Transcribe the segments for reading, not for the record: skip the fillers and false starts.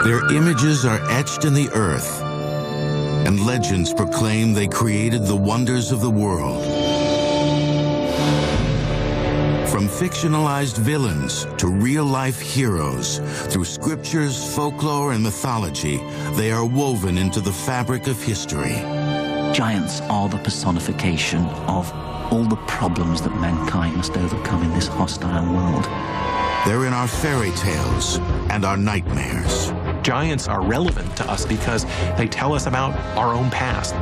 Their images are etched in the earth, and legends proclaim they created the wonders of the world. From fictionalized villains to real-life heroes, through scriptures, folklore, and mythology, they are woven into the fabric of history. Giants are the personification of all the problems that mankind must overcome in this hostile world. They're in our fairy tales and our nightmares. Giants are relevant to us because they tell us about our own past.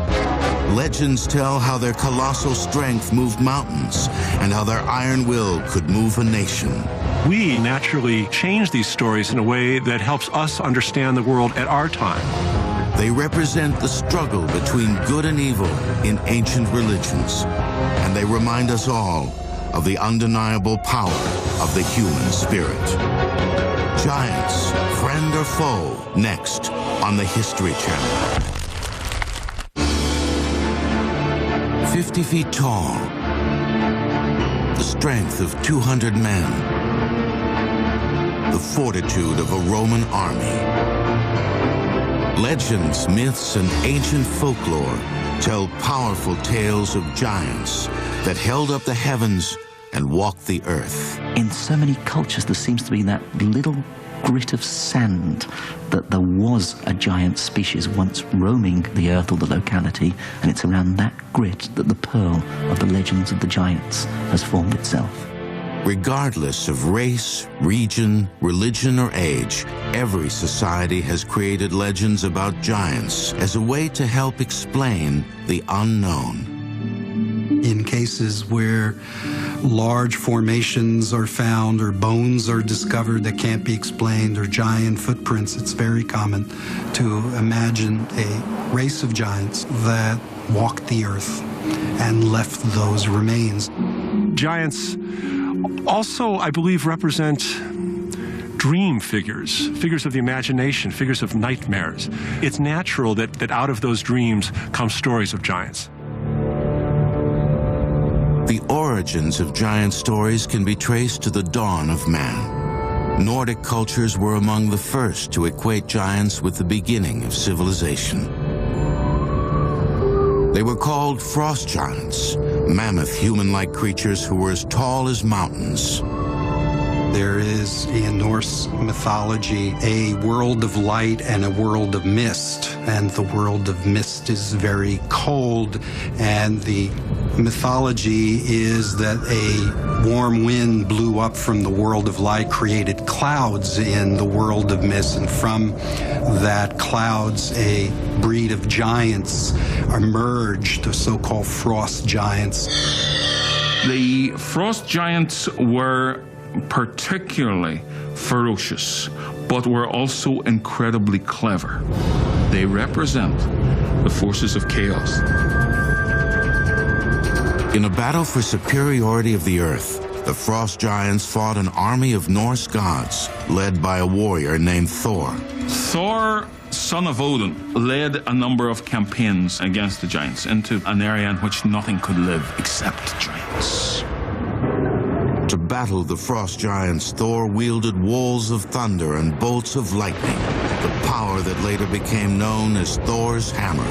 Legends tell how their colossal strength moved mountains and how their iron will could move a nation. We naturally change these stories in a way that helps us understand the world at our time. They represent the struggle between good and evil in ancient religions, and they remind us all of the undeniable power of the human spirit. Giants, friend or foe, next on the History Channel. 50 feet tall, the strength of 200 men, the fortitude of a Roman army. Legends, myths, and ancient folklore tell powerful tales of giants that held up the heavens and walked the earth. In so many cultures, there seems to be that little grit of sand that there was a giant species once roaming the earth or the locality, and it's around that grit that the pearl of the legends of the giants has formed itself. Regardless of race, region, religion, or age, every society has created legends about giants as a way to help explain the unknown. In cases where large formations are found or bones are discovered that can't be explained or giant footprints, it's very common to imagine a race of giants that walked the earth and left those remains. Giants also, I believe, represent dream figures, figures of the imagination, figures of nightmares. It's natural that out of those dreams come stories of giants. The origins of giant stories can be traced to the dawn of man. Nordic cultures were among the first to equate giants with the beginning of civilization. They were called frost giants, mammoth human-like creatures who were as tall as mountains. There is, in Norse mythology, a world of light and a world of mist. And the world of mist is very cold, and the mythology is that a warm wind blew up from the world of light, created clouds in the world of mist, and from that clouds, a breed of giants emerged, the so-called frost giants. The frost giants were particularly ferocious, but were also incredibly clever. They represent the forces of chaos. In a battle for superiority of the earth, the frost giants fought an army of Norse gods led by a warrior named Thor. Thor, son of Odin, led a number of campaigns against the giants into an area in which nothing could live except giants. To battle the frost giants, Thor wielded walls of thunder and bolts of lightning, the power that later became known as Thor's hammer.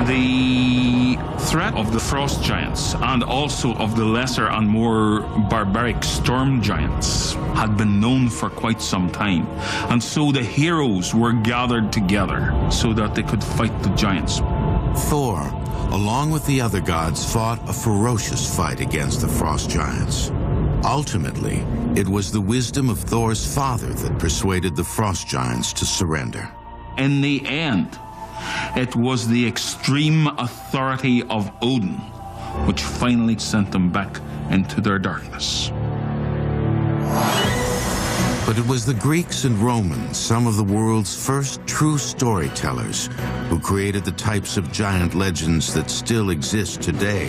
The threat of the frost giants and also of the lesser and more barbaric storm giants had been known for quite some time, and so the heroes were gathered together so that they could fight the giants. Thor, along with the other gods, fought a ferocious fight against the frost giants. Ultimately, it was the wisdom of Thor's father that persuaded the frost giants to surrender. In the end, it was the extreme authority of Odin which finally sent them back into their darkness. But it was the Greeks and Romans, some of the world's first true storytellers, who created the types of giant legends that still exist today.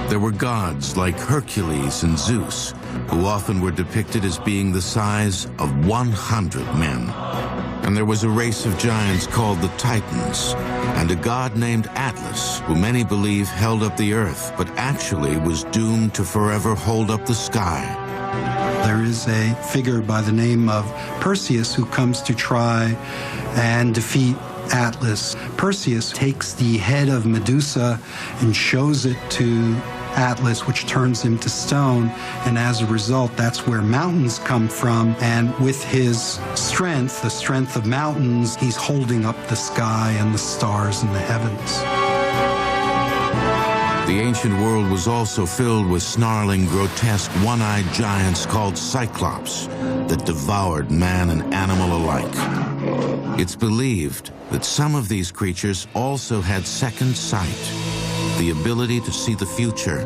There were gods like Hercules and Zeus, who often were depicted as being the size of 100 men. And there was a race of giants called the Titans, and a god named Atlas, who many believe held up the earth, but actually was doomed to forever hold up the sky. There is a figure by the name of Perseus who comes to try and defeat Atlas. Perseus takes the head of Medusa and shows it to Atlas, which turns him to stone, and as a result, that's where mountains come from. And with his strength, the strength of mountains, he's holding up the sky and the stars and the heavens. The ancient world was also filled with snarling, grotesque, one-eyed giants called Cyclops that devoured man and animal alike. It's believed that some of these creatures also had second sight, the ability to see the future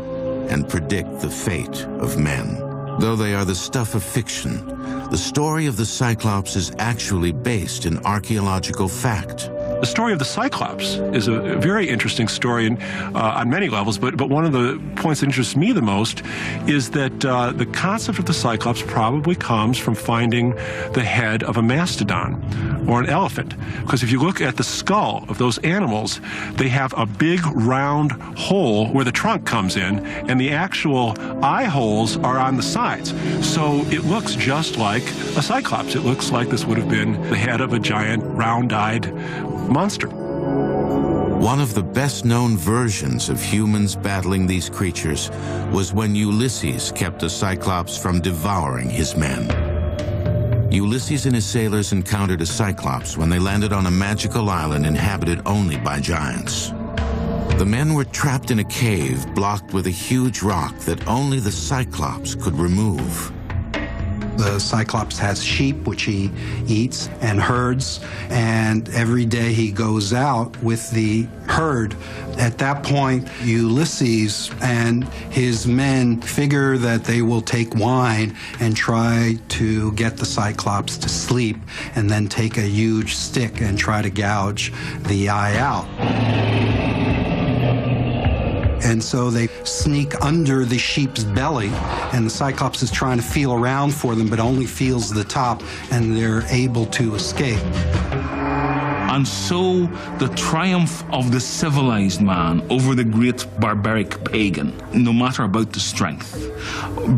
and predict the fate of men. Though they are the stuff of fiction, the story of the Cyclops is actually based in archaeological fact. The story of the Cyclops is a very interesting story on many levels, but one of the points that interests me the most is that the concept of the Cyclops probably comes from finding the head of a mastodon or an elephant. Because if you look at the skull of those animals, they have a big round hole where the trunk comes in, and the actual eye holes are on the sides. So it looks just like a Cyclops. It looks like this would have been the head of a giant round-eyed monster. One of the best-known versions of humans battling these creatures was when Ulysses kept a Cyclops from devouring his men. Ulysses and his sailors encountered a Cyclops when they landed on a magical island inhabited only by giants. The men were trapped in a cave blocked with a huge rock that only the Cyclops could remove. The Cyclops has sheep, which he eats, and herds, and every day he goes out with the herd. At that point, Ulysses and his men figure that they will take wine and try to get the Cyclops to sleep, and then take a huge stick and try to gouge the eye out. And so they sneak under the sheep's belly, and the Cyclops is trying to feel around for them, but only feels the top, and they're able to escape. And so the triumph of the civilized man over the great barbaric pagan, no matter about the strength,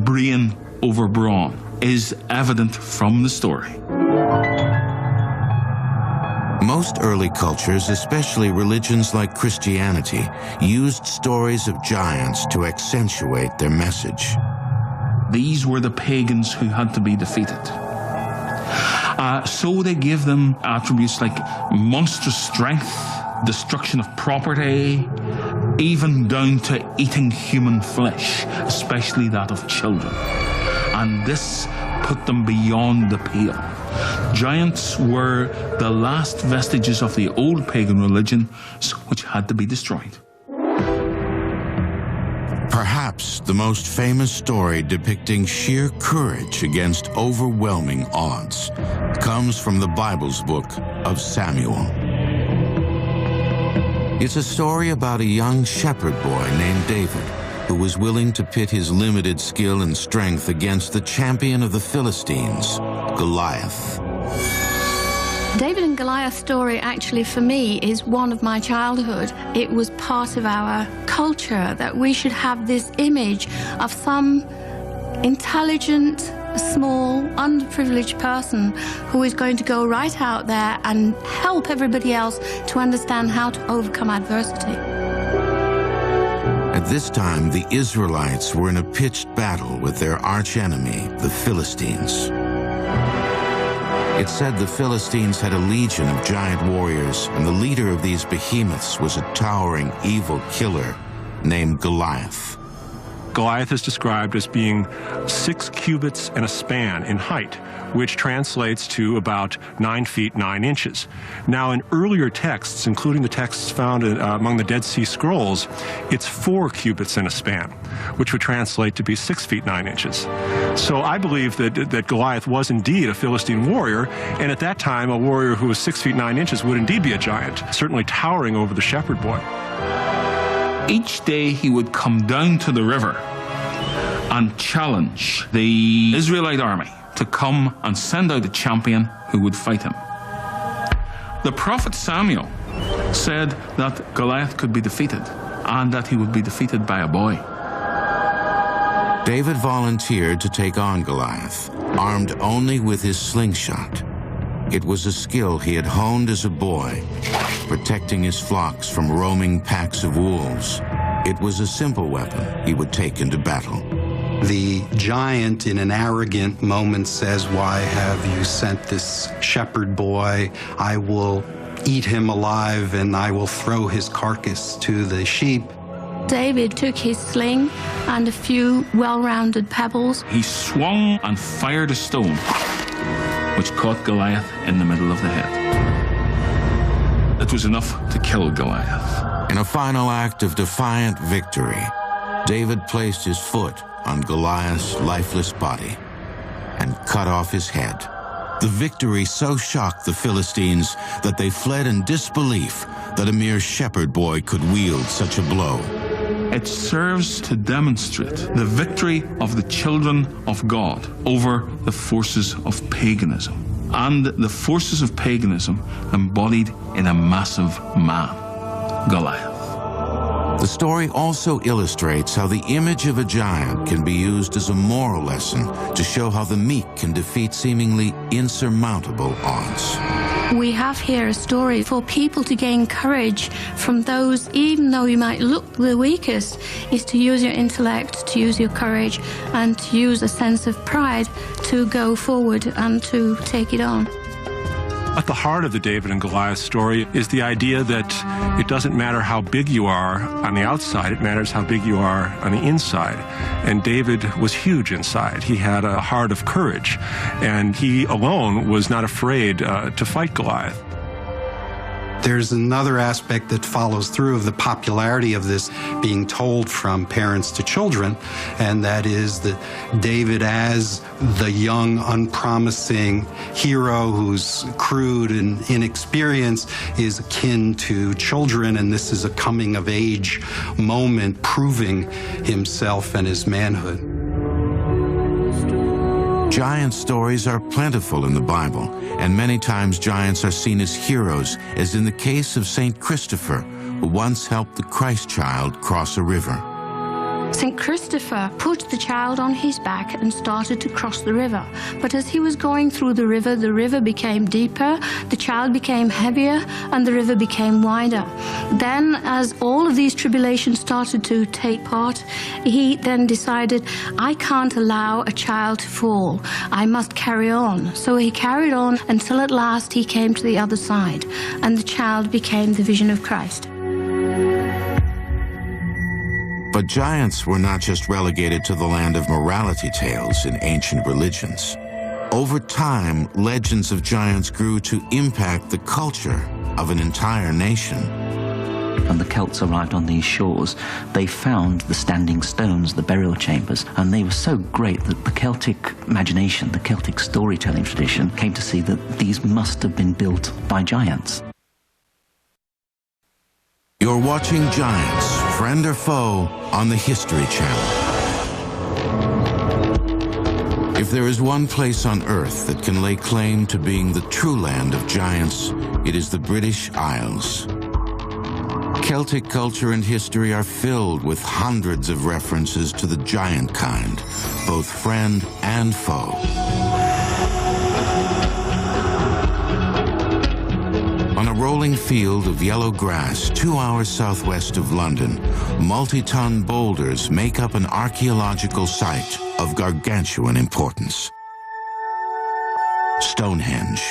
brain over brawn, is evident from the story. Most early cultures, especially religions like Christianity, used stories of giants to accentuate their message. These were the pagans who had to be defeated. So they gave them attributes like monstrous strength, destruction of property, even down to eating human flesh, especially that of children. And this put them beyond the pale. Giants were the last vestiges of the old pagan religion, which had to be destroyed. Perhaps the most famous story depicting sheer courage against overwhelming odds comes from the Bible's book of Samuel. It's a story about a young shepherd boy named David who was willing to pit his limited skill and strength against the champion of the Philistines, Goliath. David and Goliath story actually for me is one of my childhood. It was part of our culture that we should have this image of some intelligent, small, underprivileged person who is going to go right out there and help everybody else to understand how to overcome adversity. At this time, the Israelites were in a pitched battle with their archenemy, the Philistines. It said the Philistines had a legion of giant warriors, and the leader of these behemoths was a towering, evil killer named Goliath. Goliath is described as being 6 cubits and a span in height, which translates to about 9 feet 9 inches. Now, in earlier texts, including the texts found among the Dead Sea Scrolls, it's 4 cubits and a span, which would translate to be 6 feet 9 inches. So I believe that Goliath was indeed a Philistine warrior, and at that time, a warrior who was 6 feet 9 inches would indeed be a giant, certainly towering over the shepherd boy. Each day he would come down to the river and challenge the Israelite army to come and send out a champion who would fight him. The prophet Samuel said that Goliath could be defeated and that he would be defeated by a boy. David volunteered to take on Goliath, armed only with his slingshot. It was a skill he had honed as a boy, protecting his flocks from roaming packs of wolves. It was a simple weapon he would take into battle. The giant, in an arrogant moment, says, "Why have you sent this shepherd boy? I will eat him alive, and I will throw his carcass to the sheep." David took his sling and a few well-rounded pebbles. He swung and fired a stone, which caught Goliath in the middle of the head. It was enough to kill Goliath. In a final act of defiant victory, David placed his foot on Goliath's lifeless body and cut off his head. The victory so shocked the Philistines that they fled in disbelief that a mere shepherd boy could wield such a blow. It serves to demonstrate the victory of the children of God over the forces of paganism, and the forces of paganism embodied in a massive man, Goliath. The story also illustrates how the image of a giant can be used as a moral lesson to show how the meek can defeat seemingly insurmountable odds. We have here a story for people to gain courage from those, even though you might look the weakest, is to use your intellect, to use your courage, and to use a sense of pride to go forward and to take it on. At the heart of the David and Goliath story is the idea that it doesn't matter how big you are on the outside, it matters how big you are on the inside. And David was huge inside. He had a heart of courage, and he alone was not afraid to fight Goliath. There's another aspect that follows through of the popularity of this being told from parents to children, and that is that David, as the young, unpromising hero who's crude and inexperienced, is akin to children, and this is a coming-of-age moment proving himself and his manhood. Giant stories are plentiful in the Bible, and many times giants are seen as heroes, as in the case of St. Christopher, who once helped the Christ child cross a river. St. Christopher put the child on his back and started to cross the river. But as he was going through the river became deeper, the child became heavier, and the river became wider. Then, as all of these tribulations started to take part, he then decided, I can't allow a child to fall. I must carry on. So he carried on until at last he came to the other side, and the child became the vision of Christ. But giants were not just relegated to the land of morality tales in ancient religions. Over time, legends of giants grew to impact the culture of an entire nation. When the Celts arrived on these shores, they found the standing stones, the burial chambers, and they were so great that the Celtic imagination, the Celtic storytelling tradition, came to see that these must have been built by giants. You're watching Giants, Friend or Foe, on the History Channel. If there is one place on Earth that can lay claim to being the true land of giants, it is the British Isles. Celtic culture and history are filled with hundreds of references to the giant kind, both friend and foe. On a rolling field of yellow grass 2 hours southwest of London, multi-ton boulders make up an archaeological site of gargantuan importance. Stonehenge.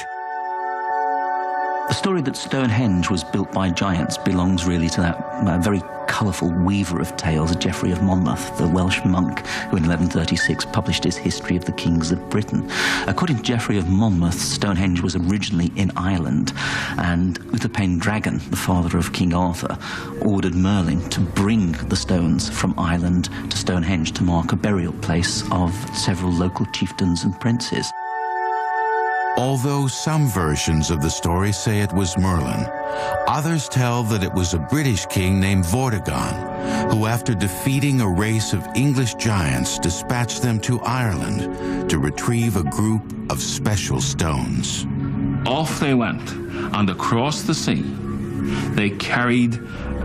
The story that Stonehenge was built by giants belongs really to that very colourful weaver of tales, Geoffrey of Monmouth, the Welsh monk who in 1136 published his History of the Kings of Britain. According to Geoffrey of Monmouth, Stonehenge was originally in Ireland, and Uther Pendragon, the father of King Arthur, ordered Merlin to bring the stones from Ireland to Stonehenge to mark a burial place of several local chieftains and princes. Although some versions of the story say it was Merlin, others tell that it was a British king named Vortigern, who after defeating a race of English giants dispatched them to Ireland to retrieve a group of special stones. Off they went, and across the sea, they carried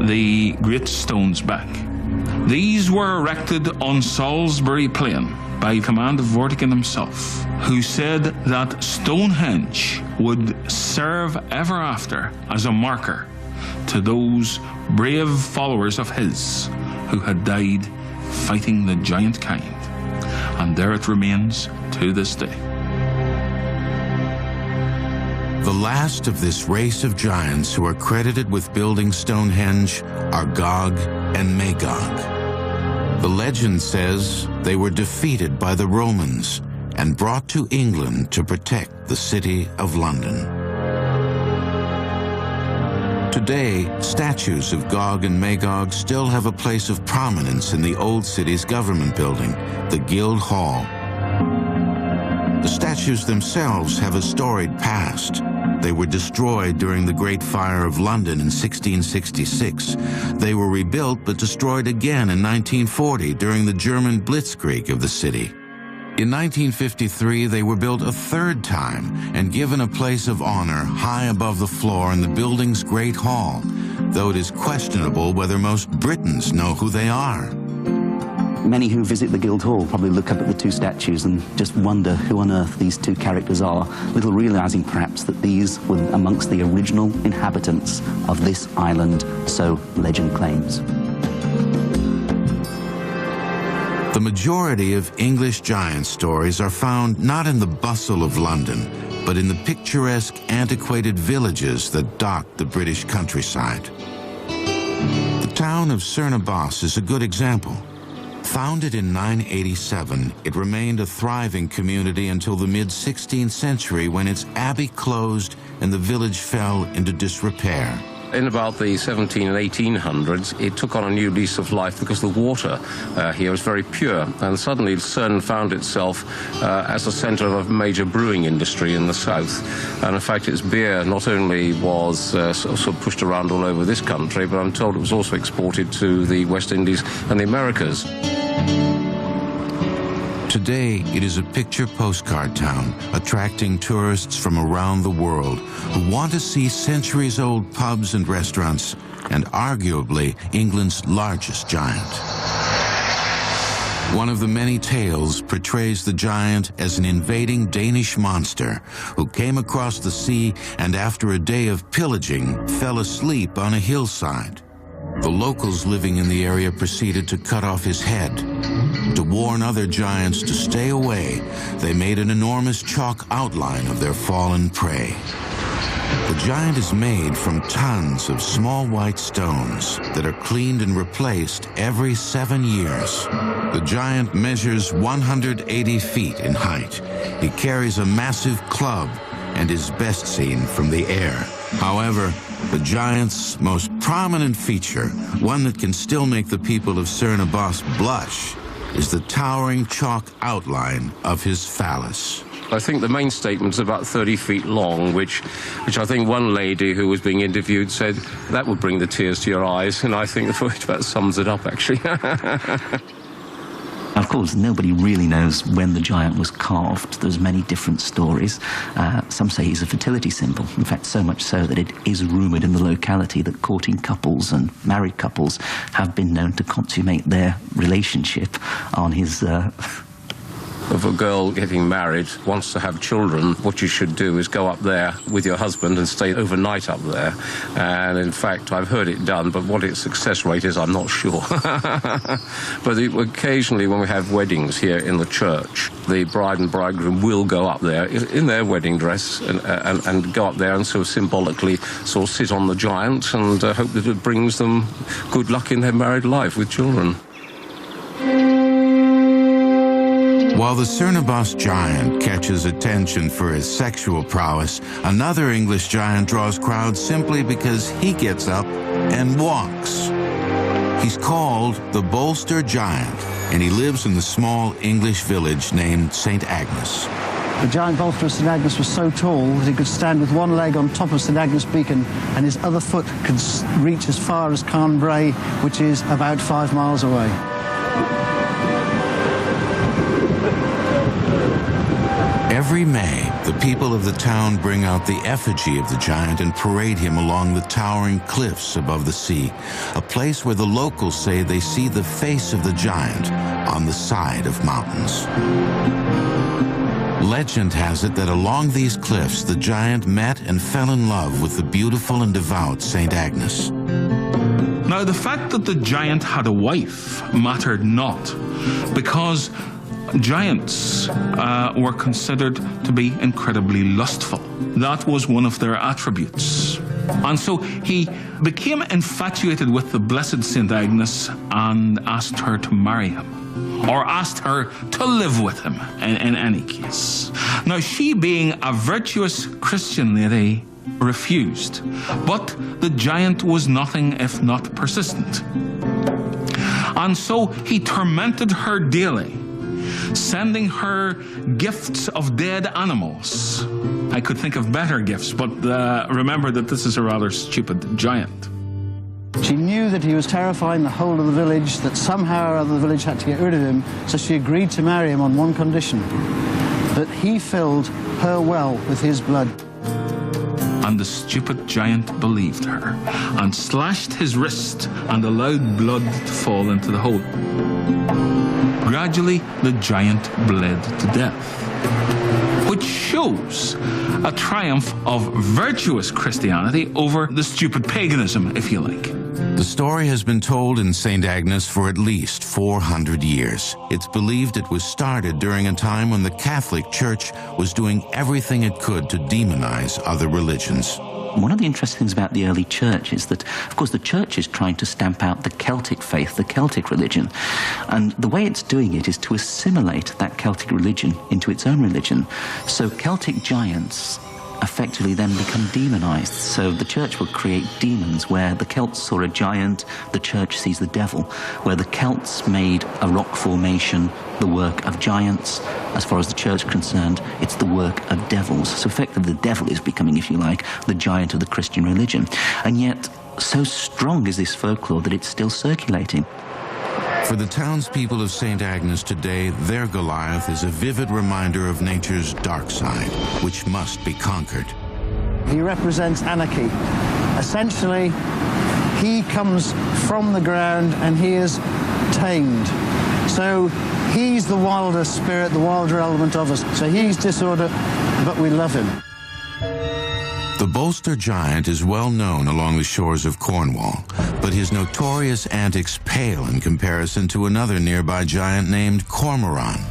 the great stones back. These were erected on Salisbury Plain by command of Vortigern himself, who said that Stonehenge would serve ever after as a marker to those brave followers of his who had died fighting the giant kind. And there it remains to this day. The last of this race of giants who are credited with building Stonehenge are Gog and Magog. The legend says they were defeated by the Romans and brought to England to protect the city of London. Today, statues of Gog and Magog still have a place of prominence in the old city's government building, the Guildhall. The statues themselves have a storied past. They were destroyed during the Great Fire of London in 1666. They were rebuilt but destroyed again in 1940 during the German Blitzkrieg of the city. In 1953, they were built a third time and given a place of honor high above the floor in the building's Great Hall, though it is questionable whether most Britons know who they are. Many who visit the Guildhall probably look up at the two statues and just wonder who on earth these two characters are, little realizing perhaps that these were amongst the original inhabitants of this island, so legend claims. The majority of English giant stories are found not in the bustle of London, but in the picturesque, antiquated villages that dot the British countryside. The town of Cernobos is a good example. Founded in 987, it remained a thriving community until the mid-16th century when its abbey closed and the village fell into disrepair. In about the 17 and 1800s, it took on a new lease of life because the water here was very pure. And suddenly Cern found itself as the center of a major brewing industry in the south. And in fact, its beer not only was sort of pushed around all over this country, but I'm told it was also exported to the West Indies and the Americas. Today, it is a picture postcard town, attracting tourists from around the world who want to see centuries-old pubs and restaurants, and arguably England's largest giant. One of the many tales portrays the giant as an invading Danish monster who came across the sea and after a day of pillaging, fell asleep on a hillside. The locals living in the area proceeded to cut off his head. To warn other giants to stay away, they made an enormous chalk outline of their fallen prey. The giant is made from tons of small white stones that are cleaned and replaced every 7 years. The giant measures 180 feet in height. He carries a massive club and is best seen from the air. However, the giant's most prominent feature, one that can still make the people of Cernobos blush, is the towering chalk outline of his phallus. I think the main statement's about 30 feet long, which I think one lady who was being interviewed said that would bring the tears to your eyes, and I think it about sums it up, actually. Of course, nobody really knows when the giant was carved. There's many different stories. Some say he's a fertility symbol. In fact, so much so that it is rumoured in the locality that courting couples and married couples have been known to consummate their relationship on his... If a girl getting married wants to have children, what you should do is go up there with your husband and stay overnight up there. And in fact, I've heard it done, but what its success rate is, I'm not sure. But occasionally when we have weddings here in the church, the bride and bridegroom will go up there in their wedding dress and go up there and sort of symbolically sort of sit on the giant and hope that it brings them good luck in their married life with children. While the Cernobos giant catches attention for his sexual prowess, another English giant draws crowds simply because he gets up and walks. He's called the Bolster Giant, and he lives in the small English village named St. Agnes. The giant Bolster of St. Agnes was so tall that he could stand with one leg on top of St. Agnes Beacon and his other foot could reach as far as Carn Bray, which is about 5 miles away. Every May, the people of the town bring out the effigy of the giant and parade him along the towering cliffs above the sea, a place where the locals say they see the face of the giant on the side of mountains. Legend has it that along these cliffs, the giant met and fell in love with the beautiful and devout St. Agnes. Now, the fact that the giant had a wife mattered not, because giants were considered to be incredibly lustful. That was one of their attributes. And so he became infatuated with the blessed St. Agnes and asked her to marry him, or asked her to live with him in any case. Now, she, being a virtuous Christian lady, refused, but the giant was nothing if not persistent. And so he tormented her daily, sending her gifts of dead animals. I could think of better gifts, but remember that this is a rather stupid giant. She knew that he was terrifying the whole of the village, that somehow or other the village had to get rid of him, so she agreed to marry him on one condition, that he filled her well with his blood. And the stupid giant believed her, and slashed his wrist and allowed blood to fall into the hole. Gradually, the giant bled to death, which shows a triumph of virtuous Christianity over the stupid paganism, if you like. The story has been told in St. Agnes for at least 400 years. It's believed it was started during a time when the Catholic Church was doing everything it could to demonize other religions. One of the interesting things about the early church is that, of course, the church is trying to stamp out the Celtic faith, the Celtic religion. And the way it's doing it is to assimilate that Celtic religion into its own religion. So Celtic giants effectively then become demonized. So the church will create demons. Where the Celts saw a giant, the church sees the devil. Where the Celts made a rock formation the work of giants, as far as the church is concerned, it's the work of devils. So effectively the devil is becoming, if you like, the giant of the Christian religion. And yet, so strong is this folklore that it's still circulating. For the townspeople of St. Agnes today, their Goliath is a vivid reminder of nature's dark side, which must be conquered. He represents anarchy. Essentially, he comes from the ground and he is tamed. So he's the wilder spirit, the wilder element of us. So he's disorder, but we love him. The Bolster giant is well known along the shores of Cornwall, but his notorious antics pale in comparison to another nearby giant named Cormoran.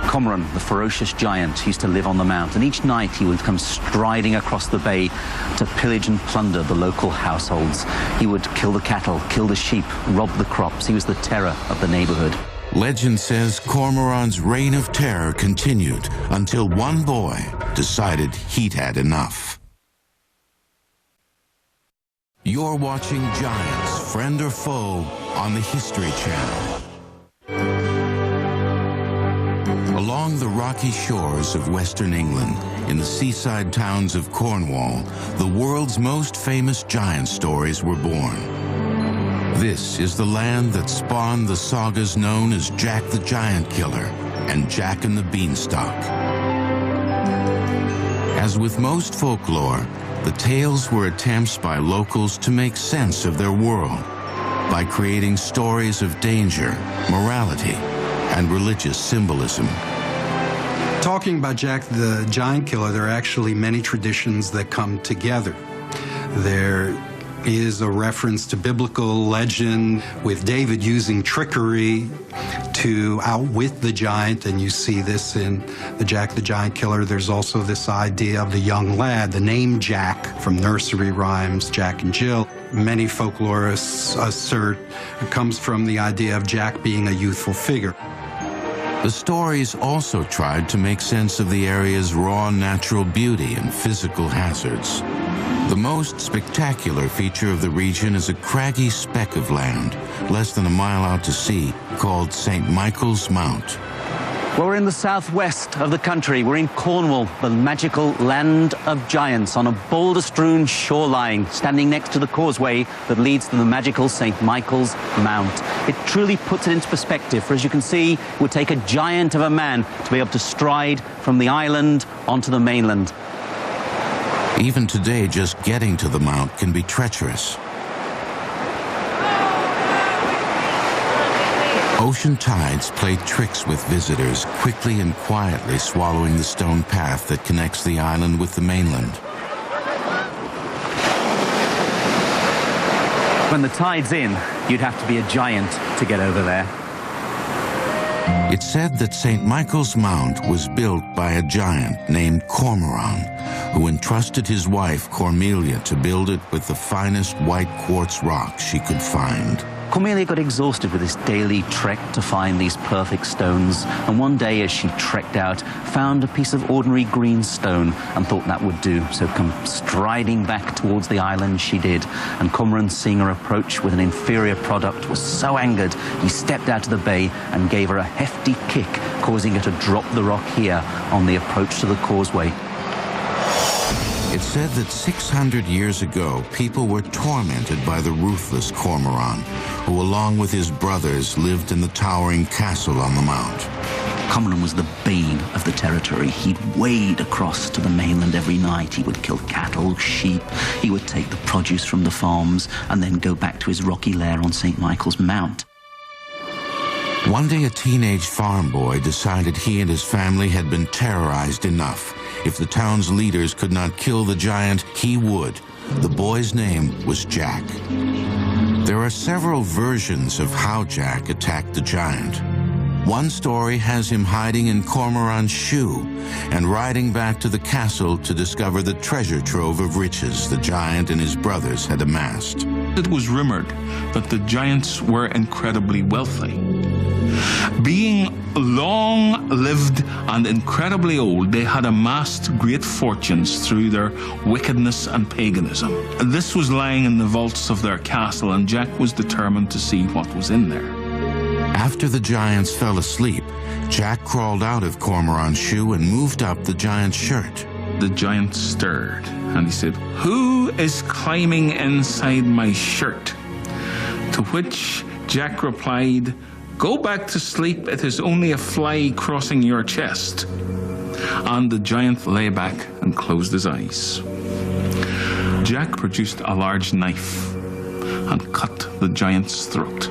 Cormoran, the ferocious giant, used to live on the mount, and each night he would come striding across the bay to pillage and plunder the local households. He would kill the cattle, kill the sheep, rob the crops. He was the terror of the neighborhood. Legend says Cormoran's reign of terror continued until one boy decided he'd had enough. You're watching Giants, Friend or Foe, on the History Channel. Along the rocky shores of Western England, in the seaside towns of Cornwall, the world's most famous giant stories were born. This is the land that spawned the sagas known as Jack the Giant Killer and Jack and the Beanstalk. As with most folklore, the tales were attempts by locals to make sense of their world by creating stories of danger, morality, and religious symbolism. Talking about Jack the Giant Killer, there are actually many traditions that come together. There is a reference to biblical legend with David using trickery to outwit the giant, and you see this in the Jack the Giant Killer. There's also this idea of the young lad, the name Jack, from nursery rhymes, Jack and Jill. Many folklorists assert it comes from the idea of Jack being a youthful figure. The stories also tried to make sense of the area's raw natural beauty and physical hazards. The most spectacular feature of the region is a craggy speck of land, less than a mile out to sea, called St. Michael's Mount. Well, we're in the southwest of the country. We're in Cornwall, the magical land of giants, on a boulder-strewn shoreline, standing next to the causeway that leads to the magical St. Michael's Mount. It truly puts it into perspective, for as you can see, it would take a giant of a man to be able to stride from the island onto the mainland. Even today, just getting to the mount can be treacherous. Ocean tides play tricks with visitors, quickly and quietly swallowing the stone path that connects the island with the mainland. When the tide's in, you'd have to be a giant to get over there. It's said that St. Michael's Mount was built by a giant named Cormoran, who entrusted his wife Cormelia to build it with the finest white quartz rock she could find. Cormelia got exhausted with this daily trek to find these perfect stones, and one day as she trekked out, found a piece of ordinary green stone and thought that would do. So come striding back towards the island she did, and Cormoran, seeing her approach with an inferior product, was so angered he stepped out of the bay and gave her a hefty kick, causing her to drop the rock here on the approach to the causeway. It's said that 600 years ago, people were tormented by the ruthless Cormoran, who, along with his brothers, lived in the towering castle on the mount. Cormoran was the bane of the territory. He'd wade across to the mainland every night. He would kill cattle, sheep. He would take the produce from the farms and then go back to his rocky lair on St. Michael's Mount. One day, a teenage farm boy decided he and his family had been terrorized enough. If the town's leaders could not kill the giant, he would. The boy's name was Jack. There are several versions of how Jack attacked the giant. One story has him hiding in Cormoran's shoe and riding back to the castle to discover the treasure trove of riches the giant and his brothers had amassed. It was rumored that the giants were incredibly wealthy. Being long-lived and incredibly old, they had amassed great fortunes through their wickedness and paganism. This was lying in the vaults of their castle, and Jack was determined to see what was in there. After the giants fell asleep, Jack crawled out of Cormoran's shoe and moved up the giant's shirt. The giant stirred, and he said, "Who is climbing inside my shirt?" To which Jack replied, "Go back to sleep, it is only a fly crossing your chest." And the giant lay back and closed his eyes. Jack produced a large knife and cut the giant's throat.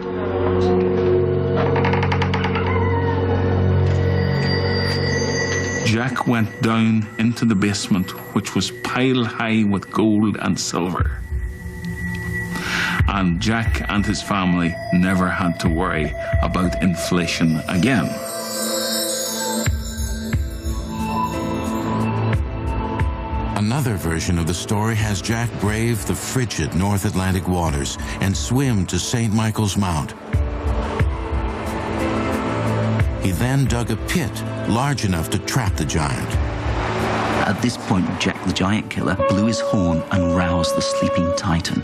Jack went down into the basement, which was piled high with gold and silver. And Jack and his family never had to worry about inflation again. Another version of the story has Jack brave the frigid North Atlantic waters and swim to St. Michael's Mount. He then dug a pit large enough to trap the giant. At this point, Jack the Giant Killer blew his horn and roused the sleeping Titan.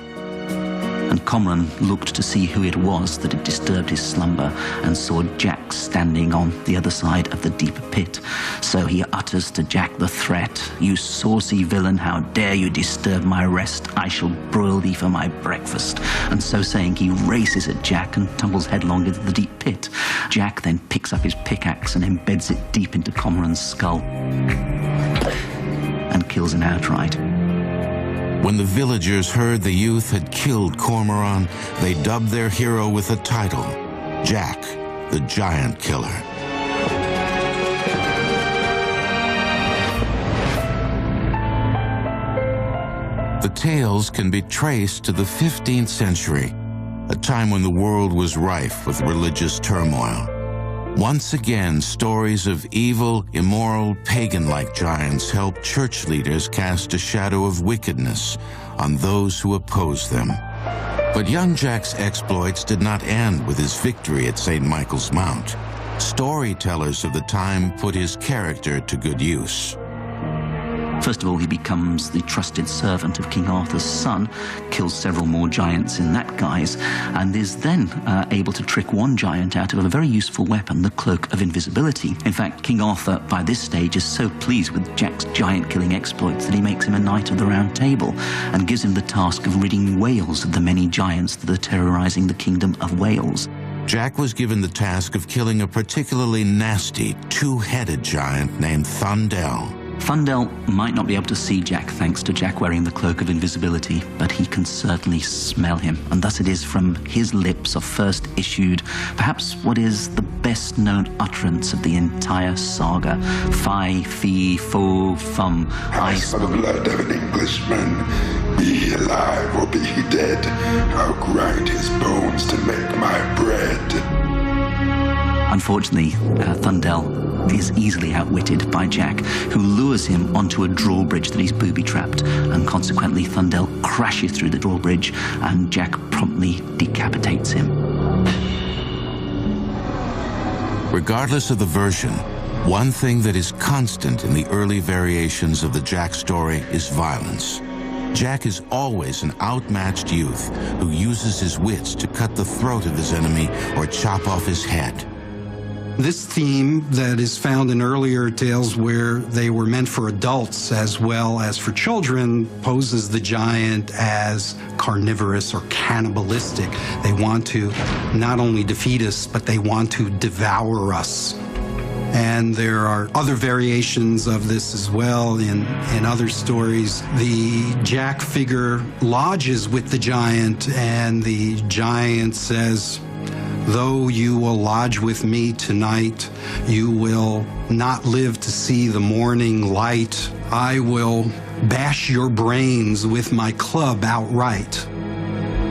And Cormoran looked to see who it was that had disturbed his slumber and saw Jack standing on the other side of the deep pit. So he utters to Jack the threat, "You saucy villain, how dare you disturb my rest? I shall broil thee for my breakfast." And so saying, he races at Jack and tumbles headlong into the deep pit. Jack then picks up his pickaxe and embeds it deep into Cormoran's skull and kills him outright. When the villagers heard the youth had killed Cormoran, they dubbed their hero with a title, Jack the Giant Killer. The tales can be traced to the 15th century, a time when the world was rife with religious turmoil. Once again, stories of evil, immoral, pagan-like giants helped church leaders cast a shadow of wickedness on those who opposed them. But young Jack's exploits did not end with his victory at St. Michael's Mount. Storytellers of the time put his character to good use. First of all, he becomes the trusted servant of King Arthur's son, kills several more giants in that guise, and is then able to trick one giant out of a very useful weapon, the Cloak of Invisibility. In fact, King Arthur, by this stage, is so pleased with Jack's giant-killing exploits that he makes him a Knight of the Round Table and gives him the task of ridding Wales of the many giants that are terrorizing the Kingdom of Wales. Jack was given the task of killing a particularly nasty, two-headed giant named Thundel. Thundel might not be able to see Jack thanks to Jack wearing the Cloak of Invisibility, but he can certainly smell him, and thus it is from his lips are first issued perhaps what is the best-known utterance of the entire saga. Fi, fi, fo, fum. I saw the blood of an Englishman. Be he alive or be he dead, I'll grind his bones to make my bread. Unfortunately, Thundel is easily outwitted by Jack, who lures him onto a drawbridge that he's booby-trapped, and consequently Thundel crashes through the drawbridge, and Jack promptly decapitates him. Regardless of the version, one thing that is constant in the early variations of the Jack story is violence. Jack is always an outmatched youth who uses his wits to cut the throat of his enemy or chop off his head. This theme that is found in earlier tales where they were meant for adults as well as for children poses the giant as carnivorous or cannibalistic. They want to not only defeat us, but they want to devour us. And there are other variations of this as well in other stories. The Jack figure lodges with the giant, and the giant says, "Though you will lodge with me tonight, you will not live to see the morning light. I will bash your brains with my club outright."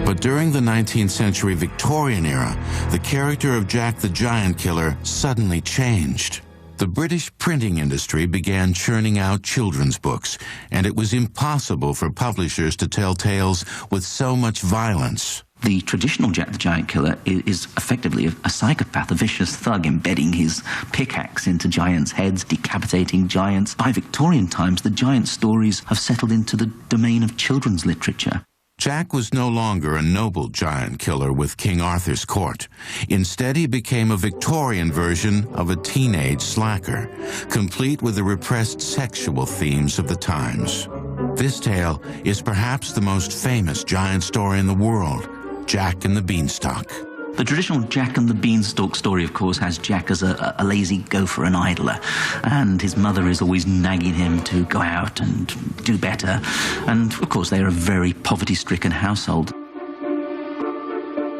But during the 19th century Victorian era, the character of Jack the Giant Killer suddenly changed. The British printing industry began churning out children's books, and it was impossible for publishers to tell tales with so much violence. The traditional Jack the Giant Killer is effectively a psychopath, a vicious thug embedding his pickaxe into giants' heads, decapitating giants. By Victorian times, the giant stories have settled into the domain of children's literature. Jack was no longer a noble giant killer with King Arthur's court. Instead, he became a Victorian version of a teenage slacker, complete with the repressed sexual themes of the times. This tale is perhaps the most famous giant story in the world, Jack and the Beanstalk. The traditional Jack and the Beanstalk story, of course, has Jack as a lazy gopher and idler, and his mother is always nagging him to go out and do better, and of course they are a very poverty-stricken household.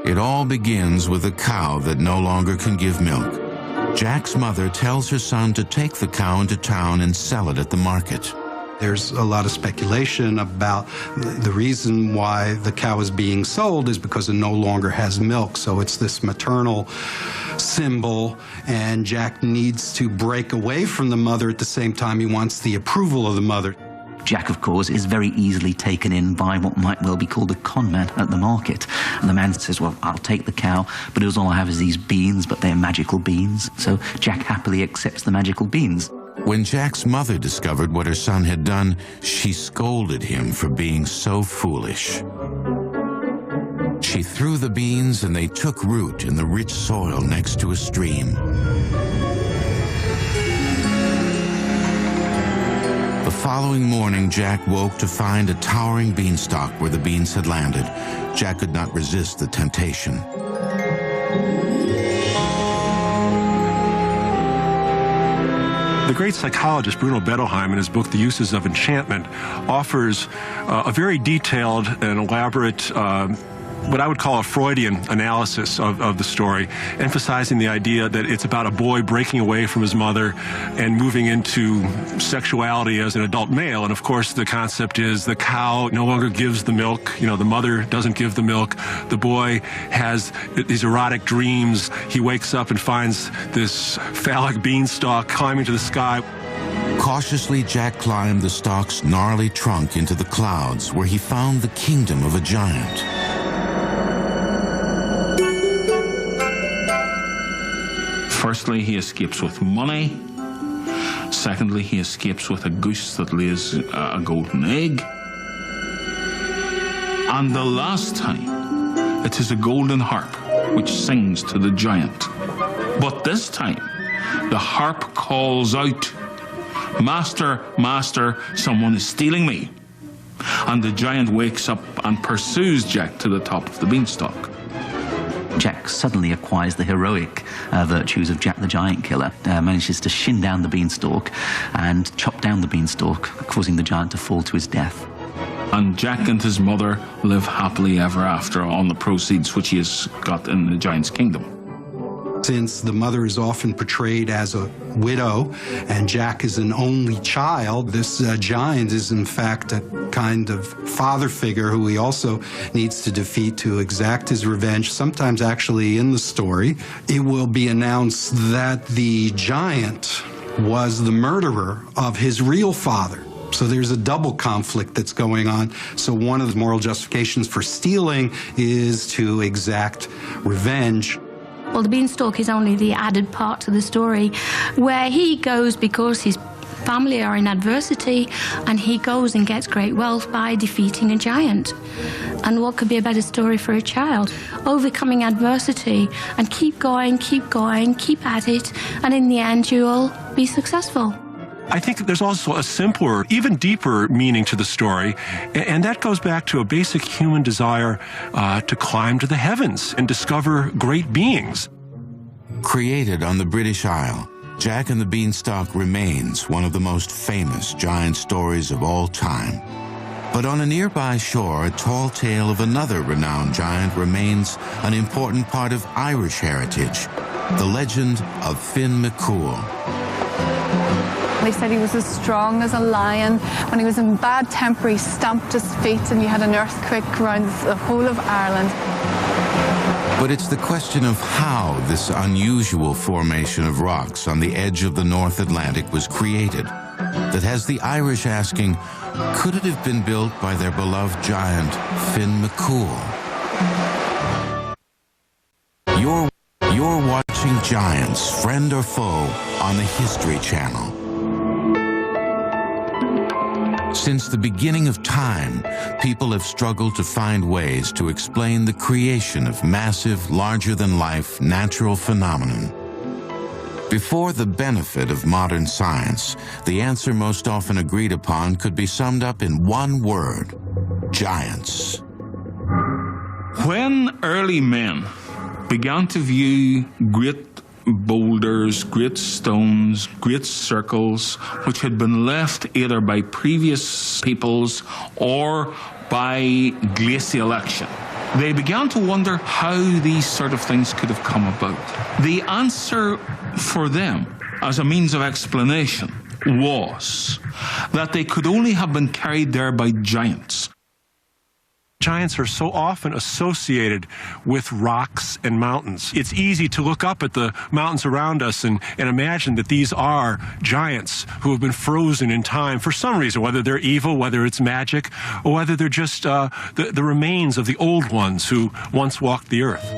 It all begins with a cow that no longer can give milk. Jack's mother tells her son to take the cow into town and sell it at the market. There's a lot of speculation about the reason why the cow is being sold is because it no longer has milk. So it's this maternal symbol, and Jack needs to break away from the mother at the same time he wants the approval of the mother. Jack, of course, is very easily taken in by what might well be called a con man at the market. And the man says, well, I'll take the cow, but all I have is these beans, but they're magical beans. So Jack happily accepts the magical beans. When Jack's mother discovered what her son had done, she scolded him for being so foolish. She threw the beans and they took root in the rich soil next to a stream. The following morning, Jack woke to find a towering beanstalk where the beans had landed. Jack could not resist the temptation. The great psychologist Bruno Bettelheim, in his book The Uses of Enchantment, offers a very detailed and elaborate what I would call a Freudian analysis of the story, emphasizing the idea that it's about a boy breaking away from his mother and moving into sexuality as an adult male. And of course, the concept is the cow no longer gives the milk. You know, the mother doesn't give the milk. The boy has these erotic dreams. He wakes up and finds this phallic beanstalk climbing to the sky. Cautiously, Jack climbed the stalk's gnarly trunk into the clouds, where he found the kingdom of a giant. Firstly, he escapes with money. Secondly, he escapes with a goose that lays a golden egg. And the last time, it is a golden harp which sings to the giant. But this time, the harp calls out, "Master, master, someone is stealing me." And the giant wakes up and pursues Jack to the top of the beanstalk. Jack suddenly acquires the heroic virtues of Jack the Giant Killer, manages to shin down the beanstalk and chop down the beanstalk, causing the giant to fall to his death. And Jack and his mother live happily ever after on the proceeds which he has got in the giant's kingdom. Since the mother is often portrayed as a widow and Jack is an only child, this giant is in fact a kind of father figure who he also needs to defeat to exact his revenge. Sometimes actually in the story, it will be announced that the giant was the murderer of his real father. So there's a double conflict that's going on. So one of the moral justifications for stealing is to exact revenge. Well, the beanstalk is only the added part to the story, where he goes because his family are in adversity, and he goes and gets great wealth by defeating a giant. And what could be a better story for a child? Overcoming adversity and keep going, keep at it, and in the end you'll be successful. I think there's also a simpler, even deeper meaning to the story, and that goes back to a basic human desire to climb to the heavens and discover great beings. Created on the British Isle, Jack and the Beanstalk remains one of the most famous giant stories of all time. But on a nearby shore, a tall tale of another renowned giant remains an important part of Irish heritage, the legend of Finn McCool. They said he was as strong as a lion. When he was in bad temper, he stamped his feet and you had an earthquake around the whole of Ireland. But it's the question of how this unusual formation of rocks on the edge of the North Atlantic was created that has the Irish asking, could it have been built by their beloved giant, Finn McCool? You're watching Giants, Friend or Foe, on the History Channel. Since the beginning of time, people have struggled to find ways to explain the creation of massive, larger-than-life natural phenomenon. Before the benefit of modern science, the answer most often agreed upon could be summed up in one word: giants. When early men began to view great boulders, great stones, great circles, which had been left either by previous peoples or by glacial action, they began to wonder how these sort of things could have come about. The answer for them, as a means of explanation, was that they could only have been carried there by giants. Giants are so often associated with rocks and mountains. It's easy to look up at the mountains around us and imagine that these are giants who have been frozen in time for some reason, whether they're evil, whether it's magic, or whether they're just the remains of the old ones who once walked the earth.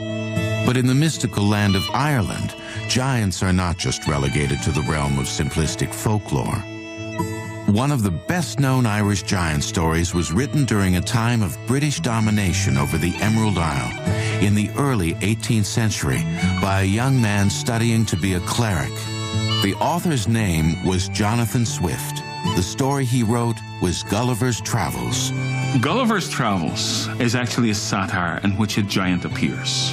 But in the mystical land of Ireland, giants are not just relegated to the realm of simplistic folklore. One of the best-known Irish giant stories was written during a time of British domination over the Emerald Isle in the early 18th century by a young man studying to be a cleric. The author's name was Jonathan Swift. The story he wrote was Gulliver's Travels. Gulliver's Travels is actually a satire in which a giant appears.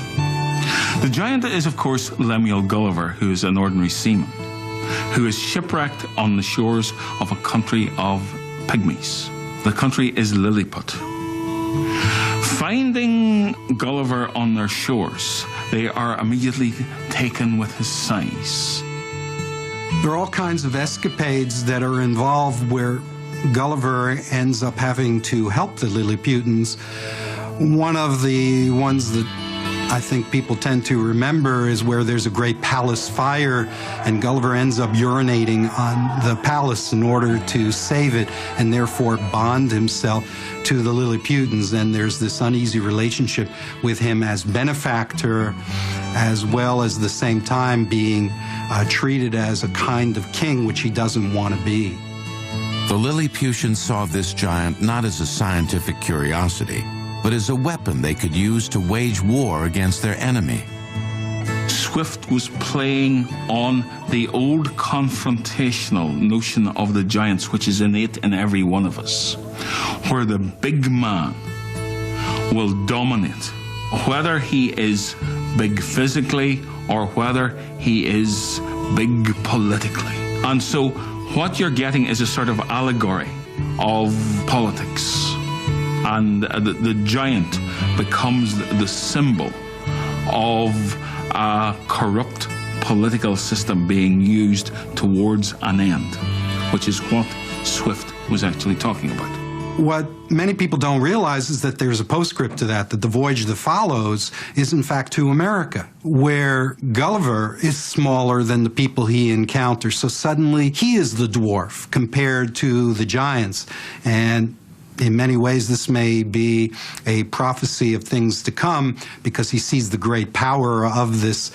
The giant is, of course, Lemuel Gulliver, who is an ordinary seaman, who is shipwrecked on the shores of a country of pygmies. The country is Lilliput. Finding Gulliver on their shores, they are immediately taken with his size. There are all kinds of escapades that are involved where Gulliver ends up having to help the Lilliputans. One of the ones that I think people tend to remember is where there's a great palace fire and Gulliver ends up urinating on the palace in order to save it and therefore bond himself to the Lilliputans. And there's this uneasy relationship with him as benefactor, as well as the same time being treated as a kind of king, which he doesn't want to be. The Lilliputians saw this giant not as a scientific curiosity, but as a weapon they could use to wage war against their enemy. Swift was playing on the old confrontational notion of the giants, which is innate in every one of us, where the big man will dominate, whether he is big physically or whether he is big politically. And so what you're getting is a sort of allegory of politics. And the giant becomes the symbol of a corrupt political system being used towards an end, which is what Swift was actually talking about. What many people don't realize is that there's a postscript to that the voyage that follows is in fact to America, where Gulliver is smaller than the people he encounters. So suddenly he is the dwarf compared to the giants. And in many ways, this may be a prophecy of things to come because he sees the great power of this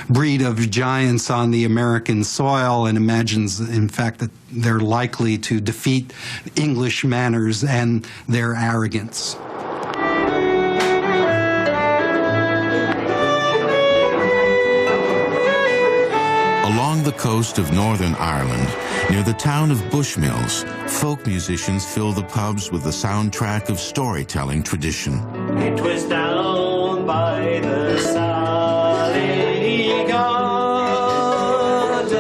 breed of giants on the American soil and imagines, in fact, that they're likely to defeat English manners and their arrogance. Along the coast of Northern Ireland, near the town of Bushmills, folk musicians fill the pubs with the soundtrack of storytelling tradition. It was down by the Sally Gardens,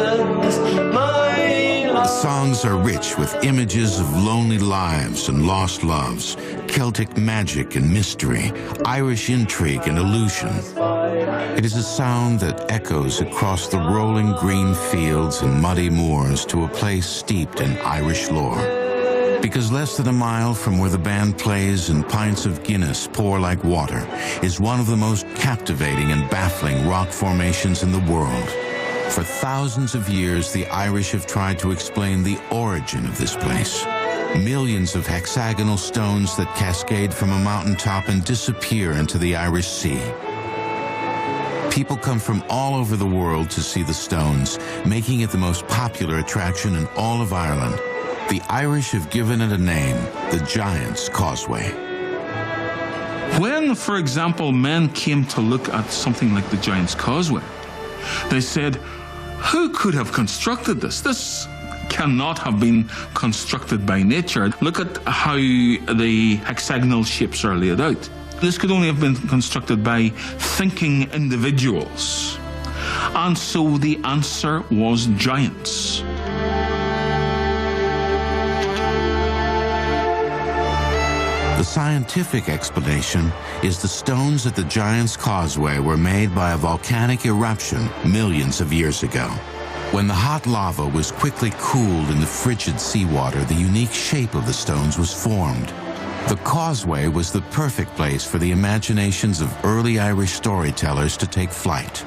The songs are rich with images of lonely lives and lost loves, Celtic magic and mystery, Irish intrigue and illusion. It is a sound that echoes across the rolling green fields and muddy moors to a place steeped in Irish lore. Because less than a mile from where the band plays and pints of Guinness pour like water is one of the most captivating and baffling rock formations in the world. For thousands of years, the Irish have tried to explain the origin of this place. Millions of hexagonal stones that cascade from a mountaintop and disappear into the Irish Sea. People come from all over the world to see the stones, making it the most popular attraction in all of Ireland. The Irish have given it a name, the Giant's Causeway. When, for example, men came to look at something like the Giant's Causeway, they said, who could have constructed this? This cannot have been constructed by nature. Look at how the hexagonal shapes are laid out. This could only have been constructed by thinking individuals. And so the answer was giants. The scientific explanation is the stones at the Giant's Causeway were made by a volcanic eruption millions of years ago. When the hot lava was quickly cooled in the frigid seawater, the unique shape of the stones was formed. The causeway was the perfect place for the imaginations of early Irish storytellers to take flight.